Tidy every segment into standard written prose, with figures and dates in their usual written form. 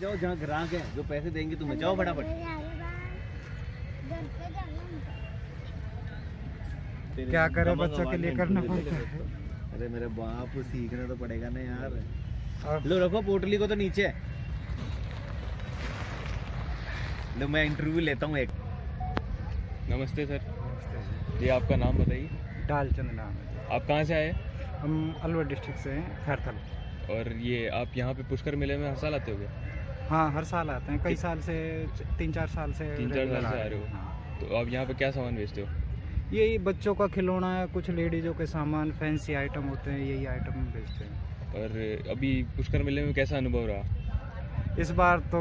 जाओ जहाँ ग्राहक है, जो पैसे देंगे तुम्हें, जाओ फटाफट। क्या करे, बच्चों के लिए करना पड़ता है। अरे मेरे बाप, सीखना तो पड़ेगा ना यार। और लो रखो पोटली को तो नीचे। लो मैं इंटरव्यू लेता हूँ एक। नमस्ते सर जी, आपका नाम बताइए। डालचंद नाम है। आप कहाँ से आए? हम अलवर डिस्ट्रिक्ट से हैं, खैरथल। और ये आप यहाँ पे पुष्कर मेले में हर साल आते होगे? हाँ, हर साल आते हैं, कई साल से, 3-4 साल से 3-4 regular साल से आ रहे हो। हाँ। तो आप यहाँ पे क्या सामान बेचते हो? यही बच्चों का खिलौना है, कुछ लेडीज़ों के सामान, फैंसी आइटम होते हैं, यही आइटम हम बेचते हैं। और अभी पुष्कर मेले में कैसा अनुभव रहा? इस बार तो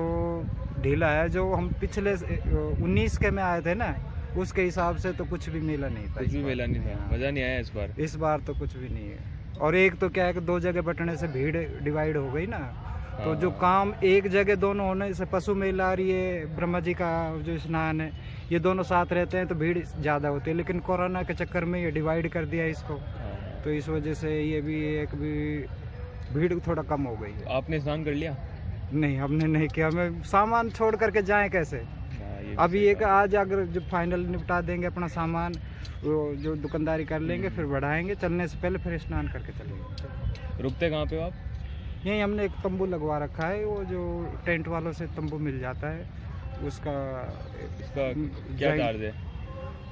ढीला है, जो हम पिछले 19 के में आए थे ना, उसके हिसाब से तो कुछ भी मेला नहीं था। कुछ भी मेला नहीं था, मज़ा नहीं आया इस बार? इस बार तो कुछ भी नहीं है। और एक तो क्या है कि 2 जगह बटने से भीड़ डिवाइड हो गई ना, तो जो काम एक जगह दोनों होने से, पशु मेला और ये ब्रह्मा जी का जो स्नान है, ये दोनों साथ रहते हैं तो भीड़ ज़्यादा होती है, लेकिन कोरोना के चक्कर में ये डिवाइड कर दिया इसको, तो इस वजह से ये भी एक भी भीड़ थोड़ा कम हो गई है। तो आपने स्नान कर लिया? नहीं, हमने नहीं किया, हमें सामान छोड़ करके जाएं कैसे। ये अभी एक आज अगर जो फाइनल निपटा देंगे अपना सामान, वो जो दुकानदारी कर लेंगे, फिर बढ़ाएंगे, चलने से पहले फिर स्नान करके चलेंगे। रुकते कहाँ पे हो आप? यहीं हमने एक तंबू लगवा रखा है, वो जो टेंट वालों से तंबू मिल जाता है, उसका इसका क्या चार्ज है?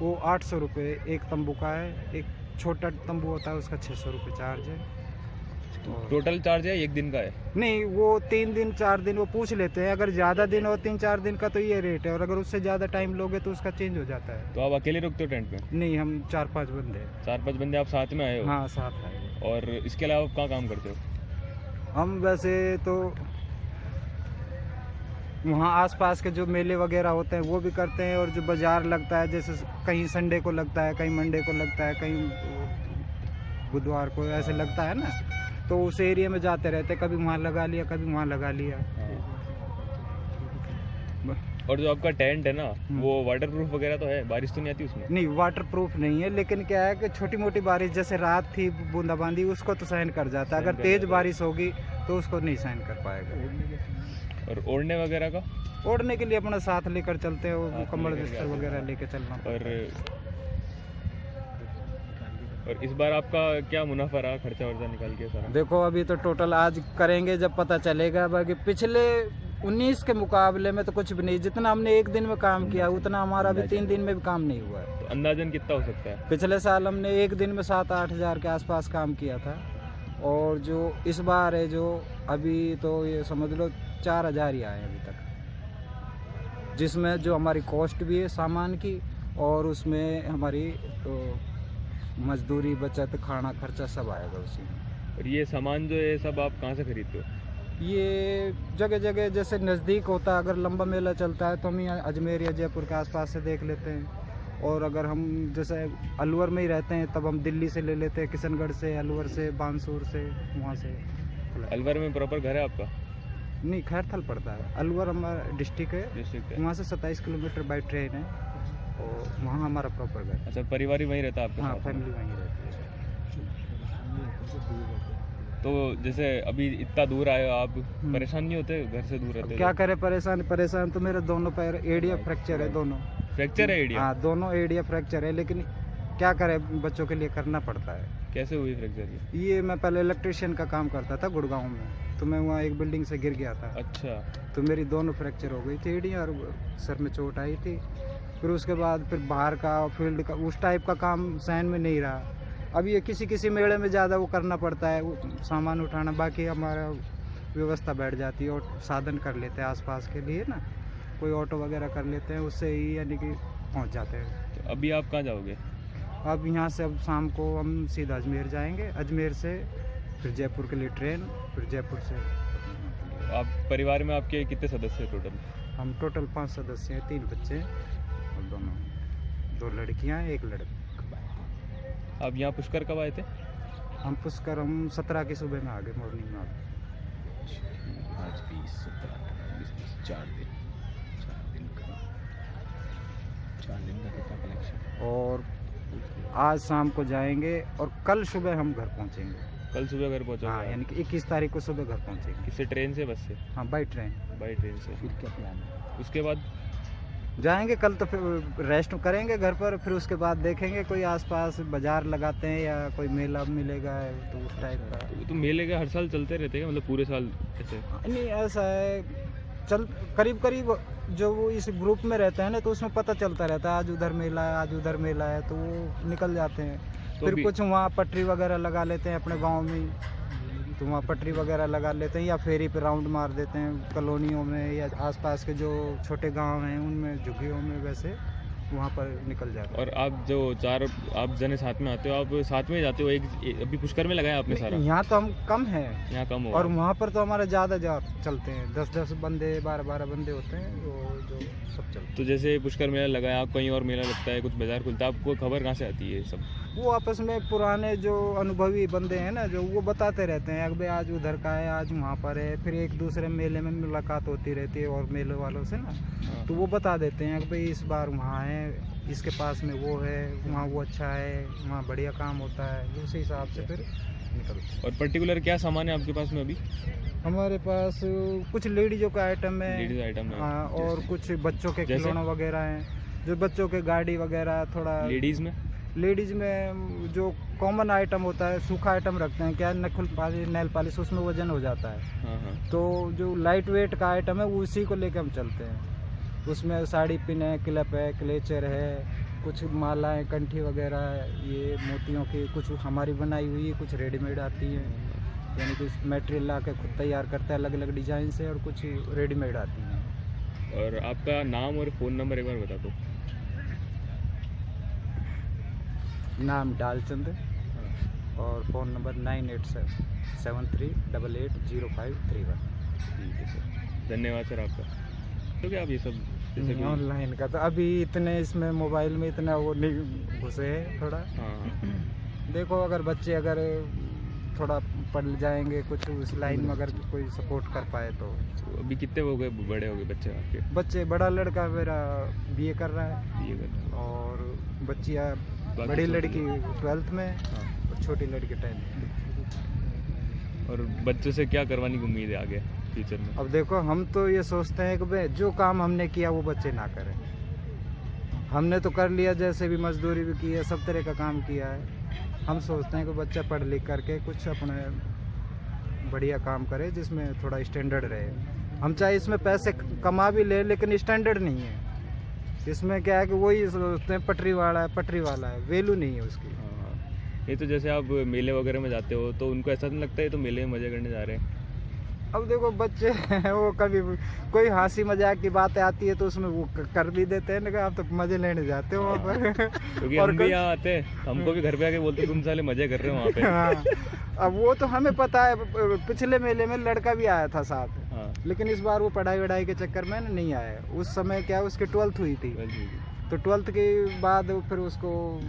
वो 800 रुपये एक तंबू का है। एक छोटा तंबू होता है, उसका 600 रुपये चार्ज है। टोटल चार्ज है, एक दिन का है? नहीं, वो 3 दिन 4 दिन वो पूछ लेते हैं, अगर ज़्यादा दिन हो 3-4 दिन का तो ये रेट है, और अगर उससे ज़्यादा टाइम लोगे तो उसका चेंज हो जाता है। तो आप अकेले रुकते हो टेंट में? नहीं, हम 4-5 बंदे हैं। 4-5 बंदे आप साथ में आए हो? हाँ, साथ आए। और इसके अलावा आप कहाँ काम करते हो? हम वैसे तो वहाँ आसपास के जो मेले वगैरह होते हैं वो भी करते हैं, और जो बाज़ार लगता है, जैसे कहीं संडे को लगता है, कहीं मंडे को लगता है, कहीं बुधवार को ऐसे लगता है ना, तो उस एरिया में जाते रहते हैं, कभी वहाँ लगा लिया, कभी वहाँ लगा लिया। और जो आपका टेंट है ना, वो वाटर प्रूफ वगैरह तो है? बारिश तो नहीं आती उसमें? नहीं, वाटर प्रूफ नहीं है, लेकिन क्या है कि छोटी मोटी बारिश, जैसे रात थी बूंदाबांदी, उसको तो सहन कर जाता है, अगर तेज बारिश होगी तो उसको नहीं सहन कर पाएगा। और ओढ़ने वगैरह का? ओढ़ने के लिए अपना साथ लेकर चलते हैं, वो कम्बल बिस्तर वगैरह लेकर चलना। और इस बार आपका क्या मुनाफा रहा, खर्चा वर्चा निकाल के सारा? देखो, अभी तो टोटल आज करेंगे जब पता चलेगा, बाकी पिछले 19 के मुकाबले में तो कुछ भी नहीं। जितना हमने एक दिन में काम किया उतना हमारा अभी 3 दिन में भी काम नहीं हुआ है। तो अंदाजन कितना हो सकता है? पिछले साल हमने एक दिन में 7-8 हज़ार के आसपास काम किया था, और जो इस बार है, जो अभी तो ये समझ लो 4 हज़ार ही आए अभी तक, जिसमें जो हमारी कॉस्ट भी है सामान की, और उसमें हमारी तो मजदूरी, बचत, खाना खर्चा सब आएगा उसी में। और ये सामान जो है सब आप कहाँ से खरीदते हो? ये जगह जगह जैसे नज़दीक होता है, अगर लंबा मेला चलता है तो हम यहाँ अजमेर या जयपुर के आसपास से देख लेते हैं, और अगर हम जैसे अलवर में ही रहते हैं तब हम दिल्ली से ले लेते हैं, किशनगढ़ से, अलवर से, बानसूर से, वहाँ से। अलवर में प्रॉपर घर है आपका? नहीं, खैरथल पड़ता है, अलवर हमारा डिस्ट्रिक्ट है, वहाँ से 27 किलोमीटर बाई ट्रेन है, और वहाँ हमारा प्रॉपर घर है। अच्छा, परिवार ही वहीं रहता है आपका? हाँ, फैमिली वहीं रहती है। तो जैसे अभी इतना दूर आए हो आप, परेशान नहीं होते घर से दूर रहते? क्या करें, परेशान तो मेरे दोनों पैर एडिया फ्रैक्चर है, दोनों फ्रैक्चर है एडिया? हाँ, दोनों एडिया फ्रैक्चर है, लेकिन क्या करें, बच्चों के लिए करना पड़ता है। कैसे हुई फ्रैक्चर? ये मैं पहले इलेक्ट्रिशियन का काम करता था गुड़गांव में, तो मैं वहाँ एक बिल्डिंग से गिर गया था। अच्छा। तो मेरी दोनों फ्रैक्चर हो गई थी एडिया, और सर में चोट आई थी। फिर उसके बाद फिर बाहर का फील्ड का उस टाइप का काम सहन में नहीं रहा। अब ये किसी मेले में ज़्यादा वो करना पड़ता है, वो सामान उठाना, बाकी हमारा व्यवस्था बैठ जाती है, और साधन कर लेते हैं आसपास के लिए ना, कोई ऑटो वगैरह कर लेते हैं, उससे ही यानी कि पहुंच जाते हैं। तो अभी आप कहाँ जाओगे? अब यहाँ से अब शाम को हम सीधा अजमेर जाएंगे, अजमेर से फिर जयपुर के लिए ट्रेन, फिर जयपुर से। आप परिवार में आपके कितने सदस्य हैं टोटल? हम टोटल 5 सदस्य हैं, 3 बच्चे हैं, और 2 लड़कियाँ, 1 लड़का। आप यहाँ पुष्कर कब आए थे? हम पुष्कर 17 की सुबह में आ गए, मॉर्निंग में आ गए। आज 20, 17, 20, 4 दिन का कितना कलेक्शन? और आज शाम को जाएंगे, और कल सुबह हम घर पहुंचेंगे। कल सुबह घर पहुँचा? हाँ, यानी कि 21 तारीख को सुबह घर पहुँचेंगे। किससे, ट्रेन से, बस से? हाँ, बाई ट्रेन। बाई ट्रेन से। फिर क्या प्लान है? उसके बाद जाएंगे कल, तो फिर रेस्ट करेंगे घर पर, फिर उसके बाद देखेंगे कोई आसपास बाजार लगाते हैं या कोई मेला मिलेगा तो उस टाइप का। तो मेले के हर साल चलते रहते हैं, मतलब पूरे साल ऐसे? नहीं, ऐसा है, चल करीब करीब जो वो इस ग्रुप में रहते हैं ना, तो उसमें पता चलता रहता है आज उधर मेला है, आज उधर मेला है, तो वो निकल जाते हैं। तो फिर कुछ वहाँ पटरी वगैरह लगा लेते हैं अपने गांव में, तो वहाँ पटरी वगैरह लगा लेते हैं, या फेरी पे राउंड मार देते हैं कॉलोनियों में या आसपास के जो छोटे गांव हैं उनमें, झुग्गियों में, वैसे वहाँ पर निकल जाते हैं। और आप जो आप जने साथ में आते हो, आप साथ में जाते हो? एक अभी पुष्कर में लगाया आपने सारा? यहाँ तो हम कम हैं, यहाँ कम हो। और वहाँ पर तो हमारे ज़्यादा चलते हैं, 10-10 बंदे, 12-12 बंदे होते हैं जो सब चलते हैं। तो जैसे पुष्कर मेला लगाया, आप कहीं और मेला लगता है, कुछ बाजार खुलता है, आपको खबर कहाँ से आती है सब? वो आपस में पुराने जो अनुभवी बंदे हैं ना, जो वो बताते रहते हैं कि भाई आज उधर का है, आज वहाँ पर है, फिर एक दूसरे मेले में मुलाकात होती रहती है और मेले वालों से ना, तो वो बता देते हैं कि भाई इस बार वहाँ है, इसके पास में वो है, वहाँ वो अच्छा है, वहाँ बढ़िया काम होता है, उसी हिसाब से फिर निकलते। और पर्टिकुलर क्या सामान है आपके पास में अभी? हमारे पास कुछ लेडीजों का आइटम है, लेडीज आइटम है? हाँ, और कुछ बच्चों के जैसे? खिलौने वगैरह हैं, जो बच्चों के गाड़ी वगैरह थोड़ा। लेडीज़ में जो कॉमन आइटम होता है, सूखा आइटम रखते हैं, क्या नखुल पालिश, नेल पालिश, उसमें वजन हो जाता है। हाँ। तो जो लाइट वेट का आइटम है वो उसी को लेकर हम चलते हैं। उसमें साड़ी पिन है, क्लिप है, क्लेचर है, कुछ मालाएं, कंठी वगैरह है, ये मोतियों की कुछ हमारी बनाई हुई है, कुछ रेडीमेड आती है, यानी कि मटेरियल ला के खुद तैयार करते हैं अलग अलग डिज़ाइन से, और कुछ रेडीमेड आती हैं। और आपका नाम और फ़ोन नंबर एक बार बता दो। नाम डालचंद, और फ़ोन नंबर 9873380531। ठीक है सर, धन्यवाद सर आपका। तो क्या आप ये सब ऑनलाइन का तो अभी इतने इसमें मोबाइल में इतना वो नहीं घुसे है थोड़ा। हाँ। देखो, अगर बच्चे अगर थोड़ा पढ़ जाएंगे कुछ उस लाइन में, अगर कोई सपोर्ट कर पाए तो। अभी कितने हो गए, बड़े हो गए बच्चे आपके? बच्चे, बड़ा लड़का मेरा BA कर रहा है, BA कर रहा है, और बच्चियाँ, बाकी बड़ी छोटी लड़की 12th में, हाँ। और छोटी लड़की 10th में। और बच्चों से क्या करवाने की उम्मीद है आगे फ्यूचर में? अब देखो, हम तो ये सोचते हैं कि भाई जो काम हमने किया वो बच्चे ना करें। हमने तो कर लिया, जैसे भी मजदूरी भी की है, सब तरह का काम किया है। हम सोचते हैं कि बच्चा पढ़ लिख करके कुछ अपने बढ़िया काम करे, जिसमें थोड़ा स्टैंडर्ड रहे। हम चाहे इसमें पैसे कमा भी ले, लेकिन स्टैंडर्ड नहीं है इसमें। क्या है कि वही सोचते हैं पटरी वाला है, वैल्यू नहीं है उसकी। हाँ। ये तो जैसे आप मेले वगैरह में जाते हो तो उनको ऐसा नहीं लगता है तो मेले में मज़े करने जा रहे हैं? अब देखो, बच्चे वो कभी कोई हंसी मजाक की बातें आती है तो उसमें वो कर भी देते हैं ना, आप तो मजे लेने जाते हो वहाँ पर। क्योंकि हम भी यहाँ आते हैं, हमको भी घर पे आके बोलते तुम साले मजे कर रहे हो वहाँ पे। हाँ, अब वो तो हमें पता है, पिछले मेले में लड़का भी आया था साथ। हाँ। लेकिन इस बार वो पढ़ाई वढ़ाई के चक्कर में नहीं आया। उस समय क्या, उसकी 12th हुई थी, तो 12th के बाद फिर उसको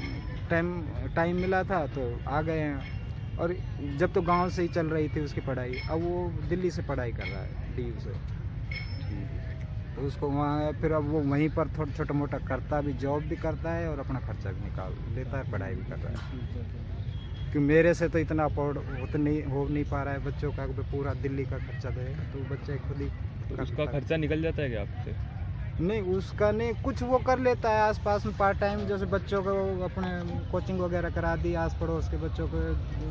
टाइम मिला था तो आ गए हैं। और जब तो गांव से ही चल रही थी उसकी पढ़ाई, अब वो दिल्ली से पढ़ाई कर रहा है, DU से। तो उसको वहाँ फिर अब वो वहीं पर थोड़ा छोटा मोटा करता भी, जॉब भी करता है और अपना खर्चा भी निकाल लेता है, पढ़ाई भी कर रहा है। क्योंकि मेरे से तो इतना अफोर्ड हो नहीं पा रहा है बच्चों का, पूरा दिल्ली का खर्चा दे, तो बच्चे खुद ही। तो उसका खर्चा निकल जाता है क्या आपसे? नहीं, उसका नहीं, कुछ वो कर लेता है आसपास में पार्ट टाइम, जैसे बच्चों को अपने कोचिंग वगैरह करा दी, आस पड़ोस के बच्चों को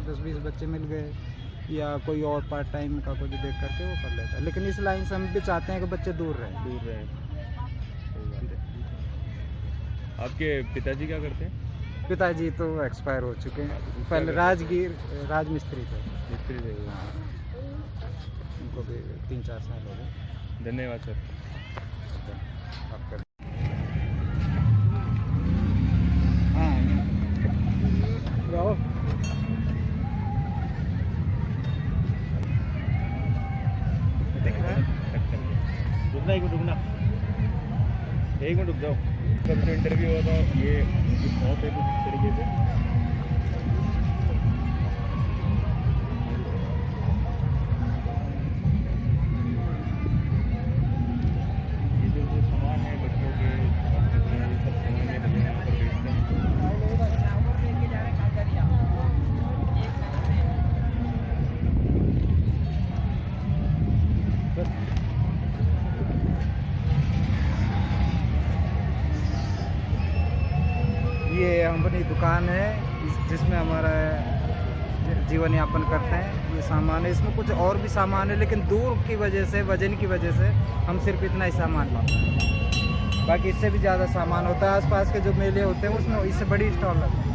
10-20 बच्चे मिल गए, या कोई और पार्ट टाइम का कुछ देख करके वो कर लेता है। लेकिन इस लाइन से हम भी चाहते हैं कि बच्चे दूर रहें। आपके पिताजी क्या करते हैं? पिताजी तो एक्सपायर हो चुके हैं, पहले राजमिस्त्री थे। मिस्त्री थे? हाँ, उनको भी 3-4 साल हो गए। धन्यवाद सर। आपका एक मिनट रुक जाओ। कब से इंटरव्यू हुआ था, ये बहुत है कुछ तरीके से। ये जो सामान है बच्चों के, सब सामान है लगे यहाँ पर बेचते हैं। दुकान है जिसमें हमारा जीवन यापन करते हैं। ये सामान है, इसमें कुछ और भी सामान है, लेकिन दूर की वजह से, वजन की वजह से हम सिर्फ इतना ही सामान लाते हैं। बाकी इससे भी ज़्यादा सामान होता है। आसपास के जो मेले होते हैं उसमें इससे बड़ी स्टॉल लगती है।